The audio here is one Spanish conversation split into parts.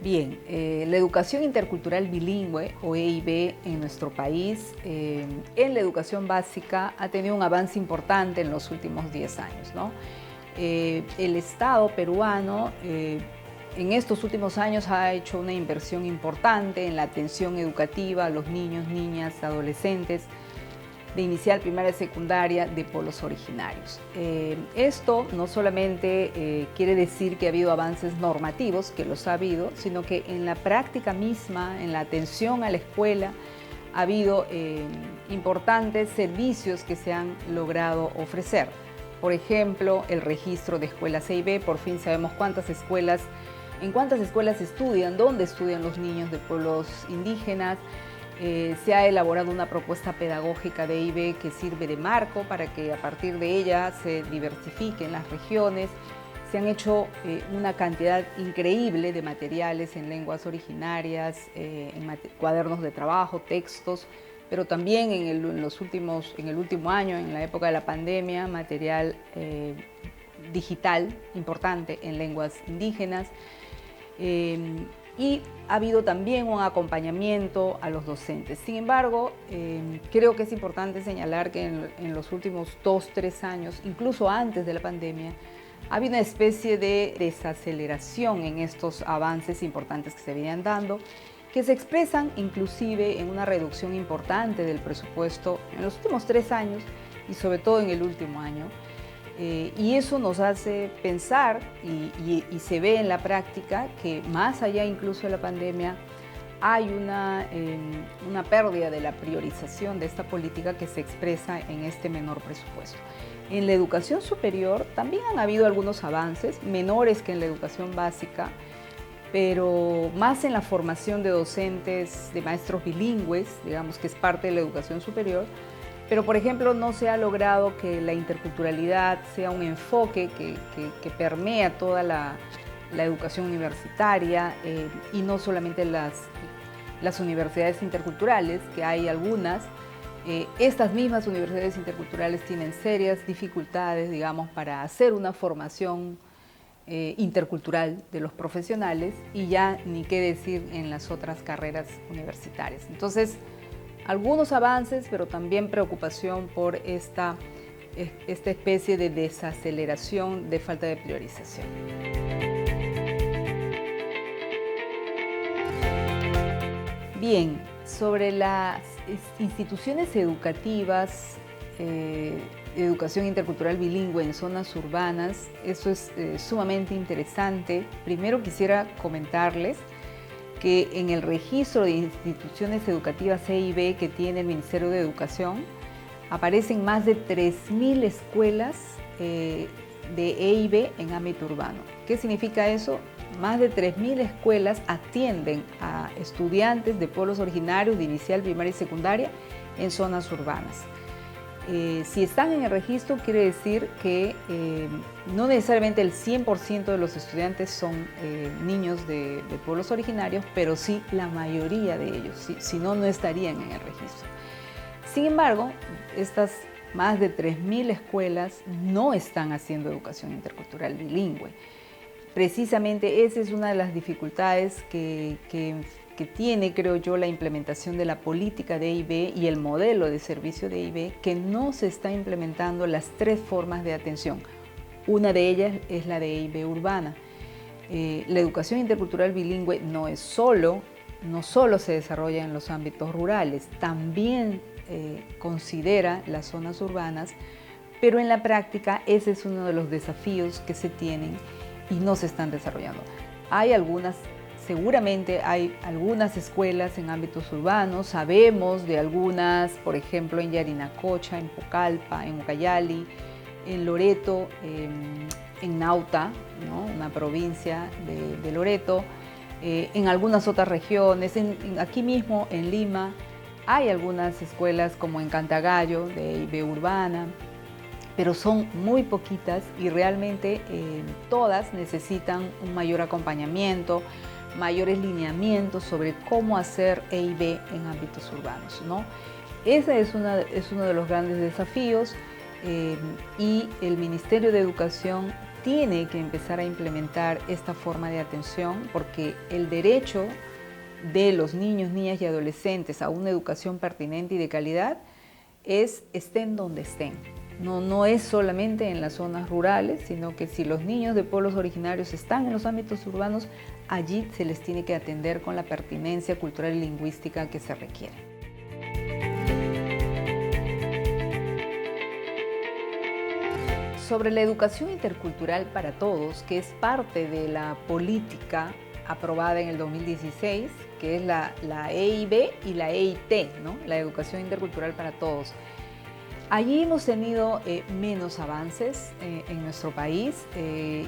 Bien, la educación intercultural bilingüe o EIB en nuestro país, en la educación básica ha tenido un avance importante en los últimos 10 años, ¿no? El Estado peruano en estos últimos años ha hecho una inversión importante en la atención educativa a los niños, niñas, adolescentes de inicial, primaria y secundaria de pueblos originarios. Esto no solamente quiere decir que ha habido avances normativos, que los ha habido, sino que en la práctica misma, en la atención a la escuela, ha habido importantes servicios que se han logrado ofrecer. Por ejemplo, el registro de escuelas EIB, por fin sabemos en cuántas escuelas estudian, dónde estudian los niños de pueblos indígenas. Se ha elaborado una propuesta pedagógica de EIB que sirve de marco para que a partir de ella se diversifiquen las regiones. Se han hecho una cantidad increíble de materiales en lenguas originarias, cuadernos de trabajo, textos, pero también en el último año, en la época de la pandemia, material digital importante en lenguas indígenas. Y ha habido también un acompañamiento a los docentes. Sin embargo, creo que es importante señalar que en los últimos 2-3 años, incluso antes de la pandemia, ha habido una especie de desaceleración en estos avances importantes que se venían dando, que se expresan inclusive en una reducción importante del presupuesto en los últimos 3 años y sobre todo en el último año. Y eso nos hace pensar y se ve en la práctica que más allá incluso de la pandemia hay una pérdida de la priorización de esta política que se expresa en este menor presupuesto. En la educación superior también han habido algunos avances, menores que en la educación básica, pero más en la formación de docentes, de maestros bilingües, digamos que es parte de la educación superior. Pero, por ejemplo, no se ha logrado que la interculturalidad sea un enfoque que permea toda la educación universitaria y no solamente las universidades interculturales, que hay algunas. Estas mismas universidades interculturales tienen serias dificultades, digamos, para hacer una formación intercultural de los profesionales y ya ni qué decir en las otras carreras universitarias. Entonces, algunos avances, pero también preocupación por esta especie de desaceleración, de falta de priorización. Bien, sobre las instituciones educativas, educación intercultural bilingüe en zonas urbanas, eso es sumamente interesante. Primero quisiera comentarles que en el registro de instituciones educativas EIB que tiene el Ministerio de Educación aparecen más de 3.000 escuelas de EIB en ámbito urbano. ¿Qué significa eso? Más de 3.000 escuelas atienden a estudiantes de pueblos originarios de inicial, primaria y secundaria en zonas urbanas. Si están en el registro, quiere decir que no necesariamente el 100% de los estudiantes son niños de pueblos originarios, pero sí la mayoría de ellos, si no, no estarían en el registro. Sin embargo, estas más de 3.000 escuelas no están haciendo educación intercultural bilingüe. Precisamente esa es una de las dificultades que tiene, creo yo, la implementación de la política de EIB y el modelo de servicio de EIB, que no se está implementando las 3 formas de atención. Una de ellas es la de EIB urbana. La educación intercultural bilingüe no solo se desarrolla en los ámbitos rurales, también considera las zonas urbanas, pero en la práctica ese es uno de los desafíos que se tienen y no se están desarrollando. Seguramente hay algunas escuelas en ámbitos urbanos, sabemos de algunas, por ejemplo, en Yarinacocha, en Pucallpa, en Ucayali, en Loreto, en Nauta, ¿no? Una provincia de Loreto, en algunas otras regiones, aquí mismo en Lima, hay algunas escuelas como en Cantagallo, de EIB urbana, pero son muy poquitas y realmente todas necesitan un mayor acompañamiento, mayores lineamientos sobre cómo hacer E y B en ámbitos urbanos, ¿no? Ese es uno de los grandes desafíos y el Ministerio de Educación tiene que empezar a implementar esta forma de atención porque el derecho de los niños, niñas y adolescentes a una educación pertinente y de calidad estén donde estén. No es solamente en las zonas rurales, sino que si los niños de pueblos originarios están en los ámbitos urbanos, allí se les tiene que atender con la pertinencia cultural y lingüística que se requiere. Sobre la educación intercultural para todos, que es parte de la política aprobada en el 2016, que es la EIB y la EIT, ¿no? La educación intercultural para todos. Allí hemos tenido menos avances en nuestro país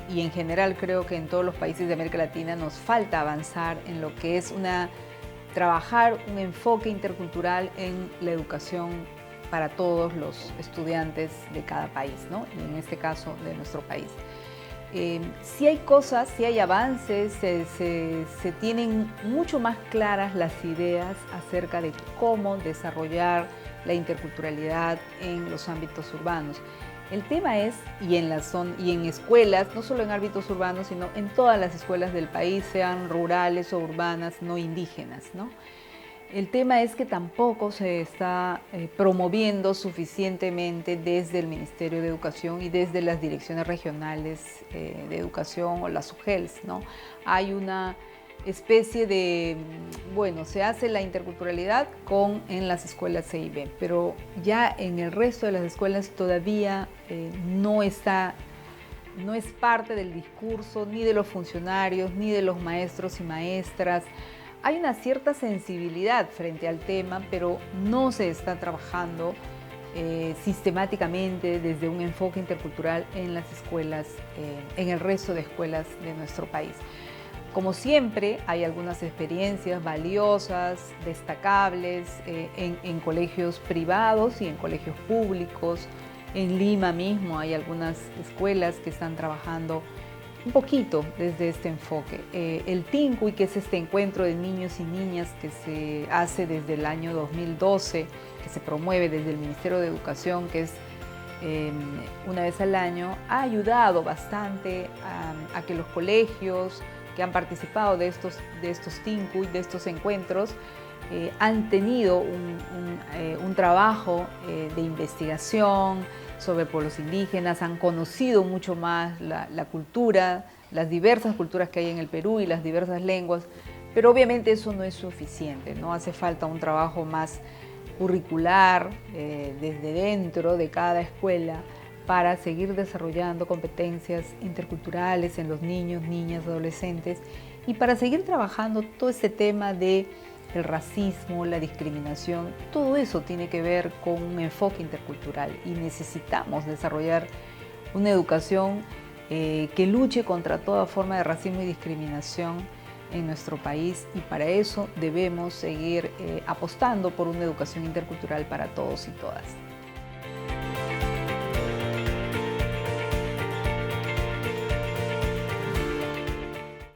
y en general creo que en todos los países de América Latina nos falta avanzar en lo que es trabajar un enfoque intercultural en la educación para todos los estudiantes de cada país, ¿no? Y en este caso de nuestro país. Sí hay cosas, sí hay avances, se tienen mucho más claras las ideas acerca de cómo desarrollar la interculturalidad en los ámbitos urbanos. El tema es, y en escuelas, no solo en ámbitos urbanos, sino en todas las escuelas del país, sean rurales o urbanas, no indígenas, ¿no? El tema es que tampoco se está promoviendo suficientemente desde el Ministerio de Educación y desde las direcciones regionales de educación o las UGELs, ¿no? Hay una especie de, se hace la interculturalidad en las escuelas C y B, pero ya en el resto de las escuelas todavía no es parte del discurso ni de los funcionarios, ni de los maestros y maestras. Hay una cierta sensibilidad frente al tema, pero no se está trabajando sistemáticamente desde un enfoque intercultural en las escuelas, en el resto de escuelas de nuestro país. Como siempre, hay algunas experiencias valiosas, destacables, en colegios privados y en colegios públicos. En Lima mismo hay algunas escuelas que están trabajando un poquito desde este enfoque. El TINCUY, que es este encuentro de niños y niñas que se hace desde el año 2012, que se promueve desde el Ministerio de Educación, que es una vez al año, ha ayudado bastante a que los colegios que han participado de estos TINCUY, de estos encuentros, han tenido un trabajo de investigación sobre pueblos indígenas, han conocido mucho más la cultura, las diversas culturas que hay en el Perú y las diversas lenguas, pero obviamente eso no es suficiente, ¿no? Hace falta un trabajo más curricular desde dentro de cada escuela para seguir desarrollando competencias interculturales en los niños, niñas, adolescentes y para seguir trabajando todo este tema de el racismo, la discriminación, todo eso tiene que ver con un enfoque intercultural y necesitamos desarrollar una educación que luche contra toda forma de racismo y discriminación en nuestro país y para eso debemos seguir apostando por una educación intercultural para todos y todas.